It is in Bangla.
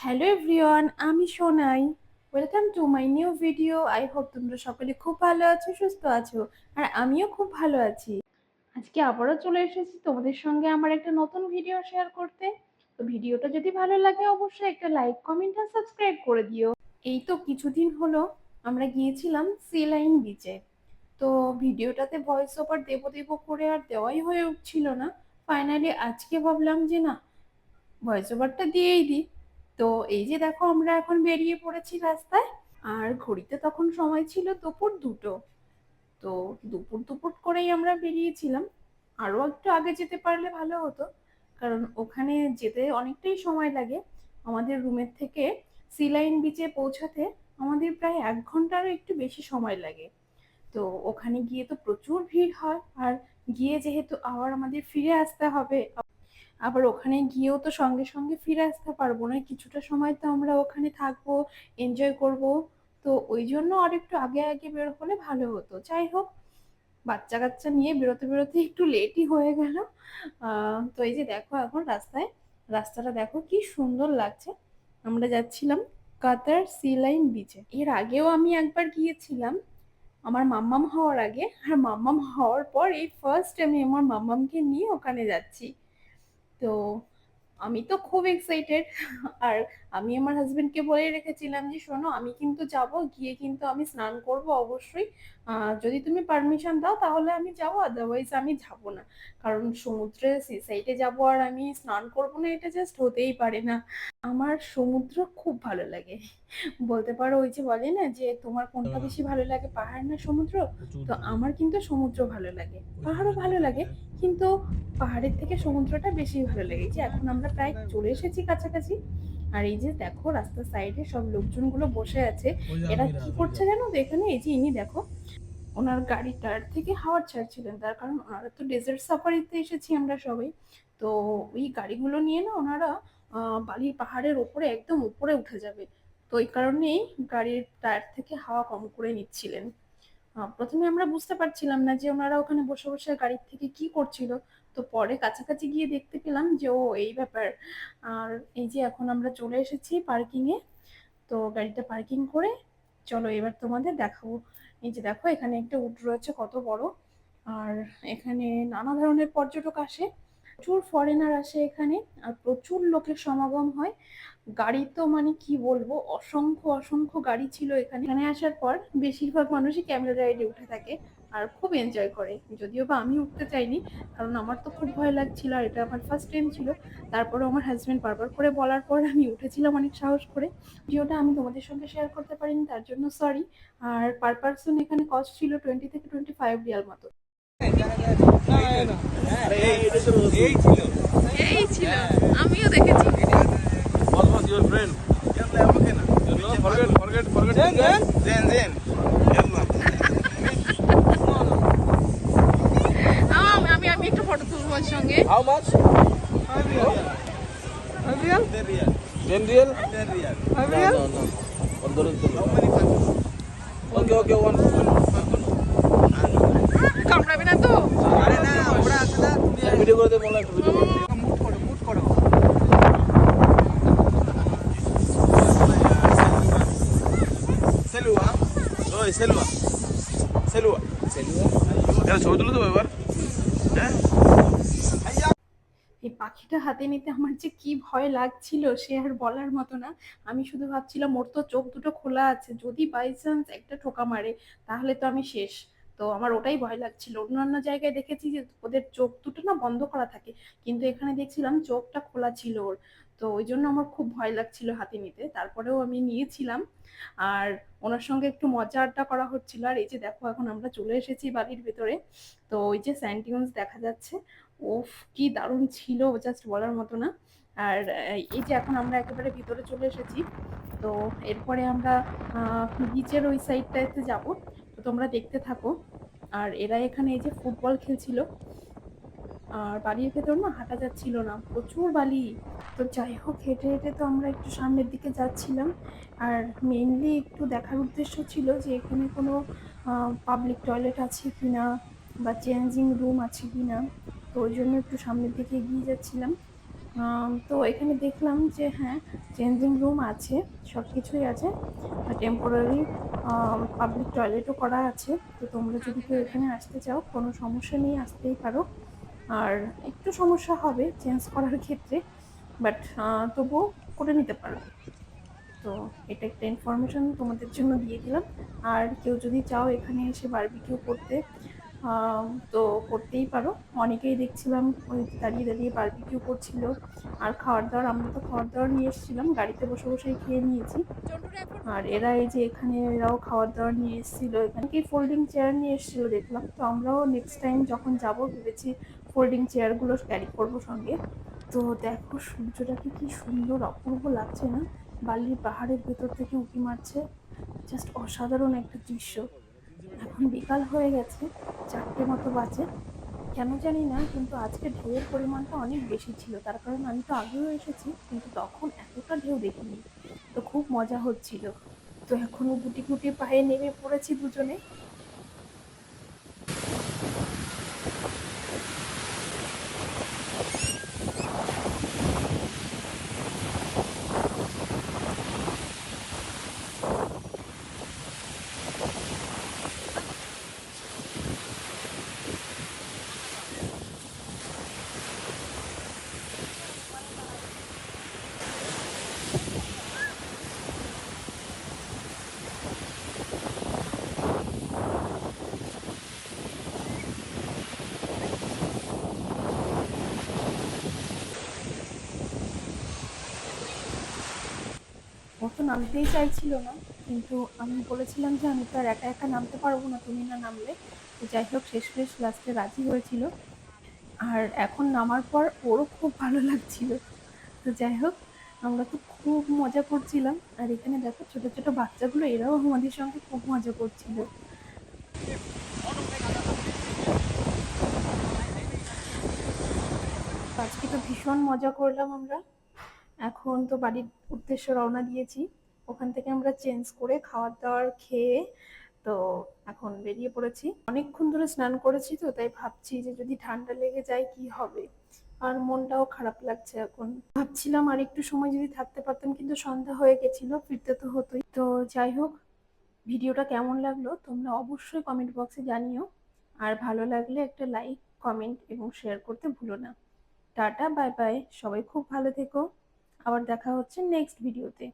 হ্যালো এভরিওয়ান, আমি Sonai. Welcome to my new video. I hope তোমরা সকলে খুব ভালো আছো, সুস্থ আছো, আর আমিও খুব ভালো আছি। আজকে আবারও চলে এসেছি তোমাদের সঙ্গে আমার একটা নতুন ভিডিও শেয়ার করতে। তো ভিডিওটা যদি ভালো লাগে অবশ্যই একটা লাইক, কমেন্ট আর সাবস্ক্রাইব করে দিও। এই তো কিছুদিন হলো আমরা গিয়েছিলাম সি লাইন বিচে। তো ভিডিওটাতে ভয়েস ওভার দেবো দেবো করে আর দেওয়াই হয়ে উঠছিল না। ফাইনালি আজকে ভাবলাম যে না, ভয়েস ওভারটা দিয়েই দিই। তো এই যে দেখো আমরা এখন বেরিয়ে পড়েছি রাস্তায়। আর ঘড়িতে তখন সময় ছিল দুপুর 2টো। তো দুপুর দুপুর করেই আমরা বেরিয়েছিলাম। আরো একটু আগে যেতে পারলে ভালো হতো, কারণ ওখানে যেতে অনেকটাই সময় লাগে। আমাদের রুমের থেকে সি লাইন বিচে পৌঁছাতে আমাদের প্রায় 1 ঘন্টারও একটু বেশি সময় লাগে। তো ওখানে গিয়ে তো প্রচুর ভিড় হয়, আর গিয়ে যেহেতু আবার আমাদের ফিরে আসতে হবে, আবার ওখানে গিয়েও তো সঙ্গে সঙ্গে ফিরে আসতে পারবো না, কিছুটা সময় তো আমরা ওখানে থাকবো, এনজয় করব। তো ওই জন্য আর একটু আগে আগে বের হলে ভালো হতো। যাই হোক, বাচ্চা কাচ্চা নিয়ে বেরোতে বেরোতে একটু লেটই হয়ে গেল। তো এই যে দেখো এখন রাস্তায়, রাস্তাটা দেখো কি সুন্দর লাগছে। আমরা যাচ্ছিলাম কাতার সি লাইন বিচে। এর আগেও আমি একবার গিয়েছিলাম আমার মাম্মাম হওয়ার আগে, আর মাম্মাম হওয়ার পর এই ফার্স্ট আমি আমার মাম্মামকে নিয়ে ওখানে যাচ্ছি। তো আমি তো খুব এক্সাইটেড। আর আমি আমার হাজবেন্ডকে বলে রেখেছিলাম যে শোনো, আমি কিন্তু যাব, গিয়ে কিন্তু আমি স্নান করব অবশ্যই। যদি তুমি পারমিশন দাও তাহলে আমি যাব, আদারওয়াইজ আমি যাব না। কারণ সমুদ্রে সি সাইডে যাব আর আমি স্নান করব না, এটা জাস্ট হতেই পারে না। আমার সমুদ্র খুব ভালো লাগে। বলতে পারো ওই যে বলে না যে তোমার কোনটা বেশি ভালো লাগে, পাহাড় না সমুদ্র? তো আমার কিন্তু সমুদ্র ভালো লাগে, পাহাড়ও ভালো লাগে, কিন্তু পাহাড়ের থেকে সমুদ্রটা বেশি ভালো লাগে। এই যে এখন আমরা প্রায় চলে এসেছি কাছাকাছি। আর এই যে দেখো রাস্তার সাইডে সব লোকজনগুলো বসে আছে। এরা কি করছে জানো তো এখানে? এই যে ইনি দেখো, ওনার গাড়িটার থেকে হাওয়া ছাড়ছিলেন, তার কারণ ওনারা তো ডেজার্ট সাফারিতে এসেছি আমরা সবাই। তো ওই গাড়িগুলো নিয়ে না ওনারা বালির পাহাড়ের ওপরে একদম উপরে উঠে যাবে। তো ওই কারণেই গাড়ির টায়ার থেকে হাওয়া কম করে নিচ্ছিলেন। প্রথমে আমরা বুঝতে পারছিলাম না যে ওনারা ওখানে বসে বসে গাড়ির থেকে কি করছিল। তো পরে কাছাকাছি গিয়ে দেখতে পেলাম যে ও এই ব্যাপার। আর এই যে এখন আমরা চলে এসেছি পার্কিং এ। তো গাড়িটা পার্কিং করে চলো এবার তোমাদের দেখাবো। এই যে দেখো এখানে একটা উট রয়েছে কত বড়। আর এখানে নানা ধরনের পর্যটক আসে, প্রচুর ফরেনার আসে এখানে, আর প্রচুর লোকের সমাগম হয়। গাড়ি তো মানে কি বলবো, অসংখ্য অসংখ্য গাড়ি ছিল এখানে। এখানে আসার পর বেশিরভাগ মানুষই ক্যামেরা রাইডে উঠে থাকে আর খুব এনজয় করে। যদিও বা আমি উঠতে চাইনি, কারণ আমার তো খুব ভয় লাগছিল, আর এটা আমার ফার্স্ট টাইম ছিল। তারপরে আমার হাজবেন্ড বারবার করে বলার পর আমি উঠেছিলাম অনেক সাহস করে। ভিডিওটা আমি তোমাদের সঙ্গে শেয়ার করতে পারিনি, তার জন্য সরি। আর পার পার্সন এখানে কস্ট ছিল 20 থেকে 25 রিয়াল মতো। এই ছিল, আমিও দেখেছি। What was your friend? No, forget. Zen. Yalla. আমি একটু ফটো তুলবো ওর সঙ্গে। How much? 5 Real. 10 real? 5 No, Real. no. How many? Okay, one. কামড়াবে না তো? ভিডিও করে দে বলা একটু ভিডিও করে মুট করো সেলুয়া ওই সেলুয়া এরা ছবি তুলে দেবো এবার। হ্যাঁ এই পাখিটা হাতে নিতে আমার যে কি ভয় লাগছিল সে আর বলার মতো না। আমি শুধু ভাবছিলাম ওর তো চোখ দুটো খোলা আছে, যদি বাই চান্স একটা ঠোকা মারে তাহলে তো আমি শেষ। তো আমার ওটাই ভয় লাগছিল। অন্যান্য জায়গায় দেখেছি যে ওদের চোখ দুটো না বন্ধ করা থাকে, কিন্তু এখানে দেখছিলাম চোখটা খোলা ছিল ওর। তো ওই জন্য আমার খুব ভয় লাগছিল হাতে নিতে, তারপরেও আমি নিয়েছিলাম। আর ওনার সঙ্গে একটু মজা আড্ডা করা হচ্ছিল। আর এই যে দেখো এখন আমরা চলে এসেছি বাড়ির ভেতরে। তো ওই যে স্যান্ড দেখা যাচ্ছে। ওফ, কি দারুণ ছিল, জাস্ট বলার মতো না। আর এই যে এখন আমরা একেবারে ভিতরে চলে এসেছি। তো এরপরে আমরা বিচের ওই সাইডটাতে যাব। তো তোমরা দেখতে থাকো। আর এরা এখানে এই যে ফুটবল খেলছিল। আর বালির ভেতর না হাঁটা যাচ্ছিল না, প্রচুর বালি। তো যাই হোক, হেঁটে হেঁটে তো আমরা একটু সামনের দিকে যাচ্ছিলাম। আর মেইনলি একটু দেখার উদ্দেশ্য ছিল যে এখানে কোনো পাবলিক টয়লেট আছে কিনা, বা চেঞ্জিং রুম আছে কিনা। তো ওই জন্য একটু সামনের দিকে এগিয়ে যাচ্ছিলাম। তো এখানে দেখলাম যে হ্যাঁ, চেঞ্জিং রুম আছে, সব কিছুই আছে। টেম্পোরারি পাবলিক টয়লেটও করা আছে। তো তোমরা যদি কেউ এখানে আসতে চাও কোনো সমস্যা নেই, আসতেই পারো। আর একটু সমস্যা হবে চেঞ্জ করার ক্ষেত্রে, বাট তবুও করে নিতে পারো। তো এটা একটা ইনফরমেশন তোমাদের জন্য দিয়ে দিলাম। আর কেউ যদি চাও এখানে এসে বারবিকিউ করতে, তো করতেই পারো। অনেকেই দেখছিলাম ওই দাঁড়িয়ে দাঁড়িয়ে বারবিকিউ করছিল। আর খাবার দাবার, আমরা তো খাবার দাবার নিয়ে এসেছিলাম, গাড়িতে বসে বসেই খেয়ে নিয়েছি। আর এরা এই যে এখানে এরাও খাবার দাবার নিয়ে এসেছিল, এখানে কি ফোল্ডিং চেয়ার নিয়ে এসেছিল দেখলাম। তো আমরাও নেক্সট টাইম যখন যাব ভেবেছি ফোল্ডিং চেয়ারগুলো ক্যারি করবো সঙ্গে। তো দেখো সূর্যটাকে কি সুন্দর অপূর্ব লাগছে না, বালির পাহাড়ের ভেতর থেকে উঁকি মারছে। জাস্ট অসাধারণ একটা দৃশ্য। এখন বিকাল হয়ে গেছে, 4টে মতো বাজে। কেন জানি না, কিন্তু আজকে ঢেউয়ের পরিমাণটা অনেক বেশি ছিল। তার কারণ আমি তো আগেও এসেছি, কিন্তু তখন এতটা ঢেউ দেখিনি। তো খুব মজা হচ্ছিল। তো এখনো গুটি গুটি পায়ে নেমে পড়েছি দুজনে। ও তো নামতেই চাইছিল না, কিন্তু আমি বলেছিলাম যে আমি তো আর একা একা নামতে পারবো না তুমি না নামলে। তো যাই হোক শেষমেশ লাস্টে রাজি হয়েছিল। আর এখন নামার পর ওরও খুব ভালো লাগছিল। তো যাই হোক, আমরা তো খুব মজা করছিলাম। আর এখানে দেখো ছোট ছোট বাচ্চাগুলো, এরাও আমাদের সঙ্গে খুব মজা করছিল। আজকে তো ভীষণ মজা করলাম আমরা। এখন তো বাড়ির উদ্দেশ্যে রওনা দিয়েছি। ওখান থেকে আমরা চেঞ্জ করে খাবার দাবার খেয়ে তো এখন বেরিয়ে পড়েছি। অনেকক্ষণ ধরে স্নান করেছি, তো তাই ভাবছি যে যদি ঠান্ডা লেগে যায় কি হবে। আর মনটাও খারাপ লাগছে এখন। ভাবছিলাম আর একটু সময় যদি থাকতে পারতাম, কিন্তু সন্ধ্যা হয়ে গেছিল, ফিরতে তো হতোই। তো যাই হোক, ভিডিওটা কেমন লাগলো তোমরা অবশ্যই কমেন্ট বক্সে জানিও। আর ভালো লাগলে একটা লাইক, কমেন্ট এবং শেয়ার করতে ভুলো না। টাটা, বাই বাই, সবাই খুব ভালো থেকো। আবার দেখা হচ্ছে নেক্সট ভিডিওতে।